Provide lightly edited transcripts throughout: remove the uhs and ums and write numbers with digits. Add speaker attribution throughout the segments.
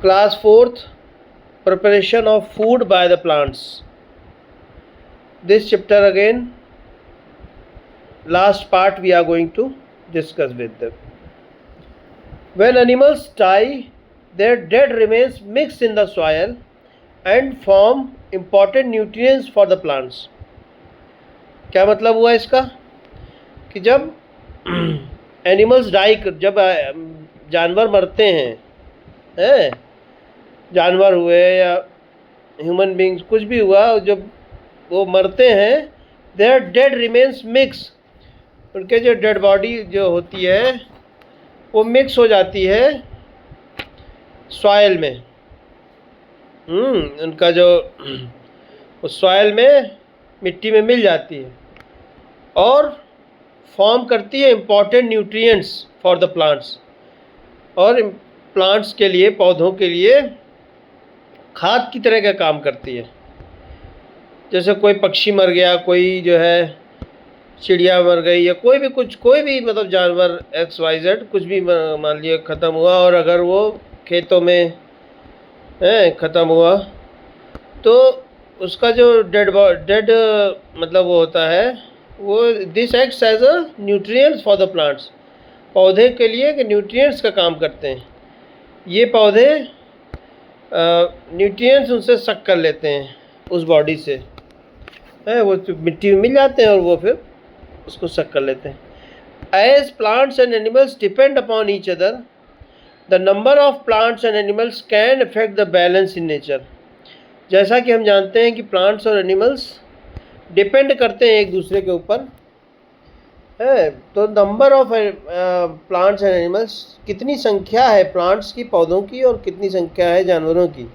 Speaker 1: Class 4th, preparation of food by the plants. This chapter again, last part we are going to discuss with them. When animals die, their dead remains mix in the soil and form important nutrients for the plants. क्या मतलब हुआ इसका कि जब animals die, जब जानवर मरते हैं, जानवर हुए या ह्यूमन बींग्स कुछ भी हुआ, जब वो मरते हैं, देयर डेड रिमेन्स मिक्स, उनके जो डेड बॉडी जो होती है वो मिक्स हो जाती है सॉइल में। उनका जो उस सॉइल में मिट्टी में मिल जाती है और फॉर्म करती है important nutrients for the plants, और प्लांट्स के लिए, पौधों के लिए खाद की तरह का काम करती है। जैसे कोई पक्षी मर गया, कोई जो है चिड़िया मर गई, या कोई भी मतलब जानवर XYZ कुछ भी मान लिया ख़त्म हुआ, और अगर वो खेतों में ख़त्म हुआ तो उसका जो डेड मतलब वो होता है, वो this acts as a nutrients for the plants, पौधे के लिए कि न्यूट्रिएंट्स का काम करते हैं। ये पौधे न्यूट्रिएंट्स उनसे सक कर लेते हैं उस बॉडी से, वो मिट्टी में मिल जाते हैं और वो फिर उसको सक कर लेते हैं। As plants and animals depend upon each other, the number of plants and animals can affect the balance in nature. जैसा कि हम जानते हैं कि प्लांट्स और एनिमल्स डिपेंड करते हैं एक दूसरे के ऊपर, है, तो number of plants and animals, कितनी संख्या है प्लांट्स की, पौधों की, और कितनी संख्या है जानवरों की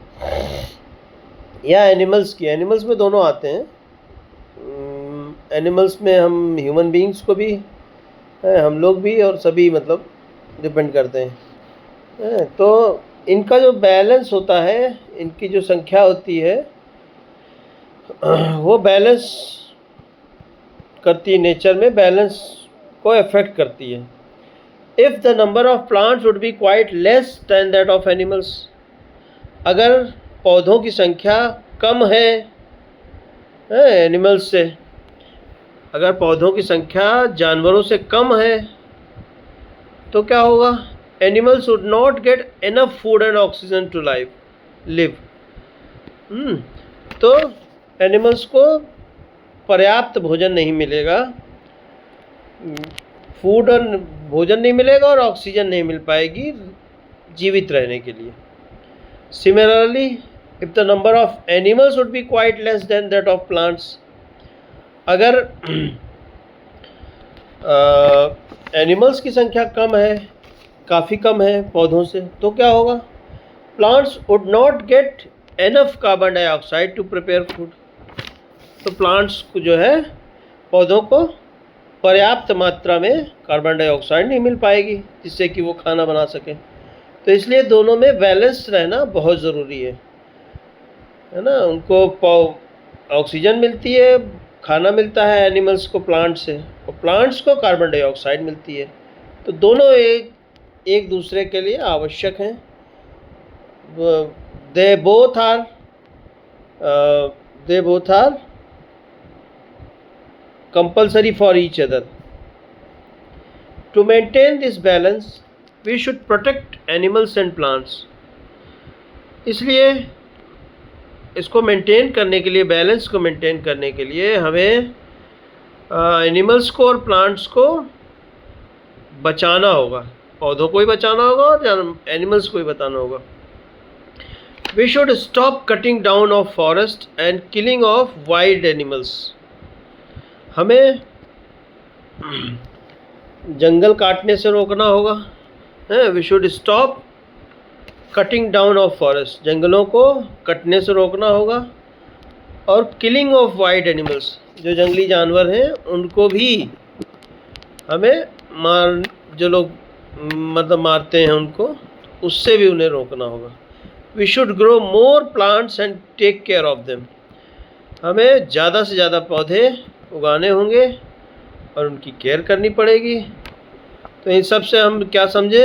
Speaker 1: या एनिमल्स की। एनिमल्स में दोनों आते हैं, एनिमल्स में हम ह्यूमन बीइंग्स को भी, हम लोग भी, और सभी मतलब डिपेंड करते हैं। तो इनका जो बैलेंस होता है, इनकी जो संख्या होती है वो बैलेंस करती है, नेचर में बैलेंस को अफेक्ट करती है। If the number of plants would be quite less than that of animals, अगर पौधों की संख्या कम है एनिमल्स से, अगर पौधों की संख्या जानवरों से कम है तो क्या होगा? Animals would not get enough food and oxygen to live. तो एनिमल्स को पर्याप्त भोजन नहीं मिलेगा, फूड और भोजन नहीं मिलेगा और ऑक्सीजन नहीं मिल पाएगी जीवित रहने के लिए। Similarly, if the number of animals would be quite less than that of plants, अगर एनिमल्स की संख्या कम है, काफ़ी कम है पौधों से, तो क्या होगा? Plants would not get enough carbon dioxide to prepare food, तो प्लांट्स को जो है, पौधों को पर्याप्त मात्रा में कार्बन डाइऑक्साइड नहीं मिल पाएगी जिससे कि वो खाना बना सकें। तो इसलिए दोनों में बैलेंस रहना बहुत ज़रूरी है ना। उनको ऑक्सीजन मिलती है, खाना मिलता है एनिमल्स को प्लांट से, और प्लांट्स को कार्बन डाइऑक्साइड मिलती है, तो दोनों एक दूसरे के लिए आवश्यक हैं। They both are compulsory for each other. To maintain this balance, we should protect animals and plants. इसलिए इसको मेंटेन करने के लिए, बैलेंस को मेंटेन करने के लिए हमें एनिमल्स को और प्लांट्स को बचाना होगा, पौधों को भी बचाना होगा और एनिमल्स को भी बचाना होगा। We should stop cutting down of forest and killing of wild animals. हमें जंगल काटने से रोकना होगा, we should stop cutting down of forest, जंगलों को कटने से रोकना होगा, और किलिंग ऑफ वाइल्ड एनिमल्स, जो जंगली जानवर हैं उनको भी हमें जो लोग मतलब मारते हैं उनको, उससे भी उन्हें रोकना होगा। We should grow more plants and take care of them, हमें ज़्यादा से ज़्यादा पौधे उगाने होंगे और उनकी केयर करनी पड़ेगी। तो इन सब से हम क्या समझे?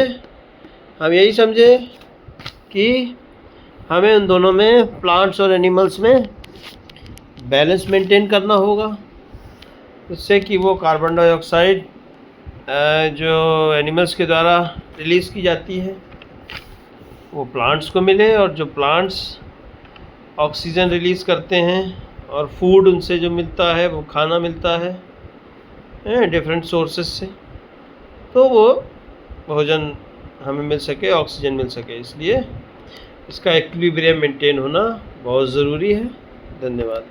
Speaker 1: हम यही समझे कि हमें उन दोनों में, प्लांट्स और एनिमल्स में बैलेंस मेंटेन करना होगा, जिससे कि वो कार्बन डाइऑक्साइड जो एनिमल्स के द्वारा रिलीज़ की जाती है वो प्लांट्स को मिले, और जो प्लांट्स ऑक्सीजन रिलीज़ करते हैं और फूड उनसे जो मिलता है, वो खाना मिलता है डिफरेंट सोर्सेस से, तो वो भोजन हमें मिल सके, ऑक्सीजन मिल सके। इसलिए इसका इक्विलिब्रियम मेंटेन होना बहुत ज़रूरी है। धन्यवाद।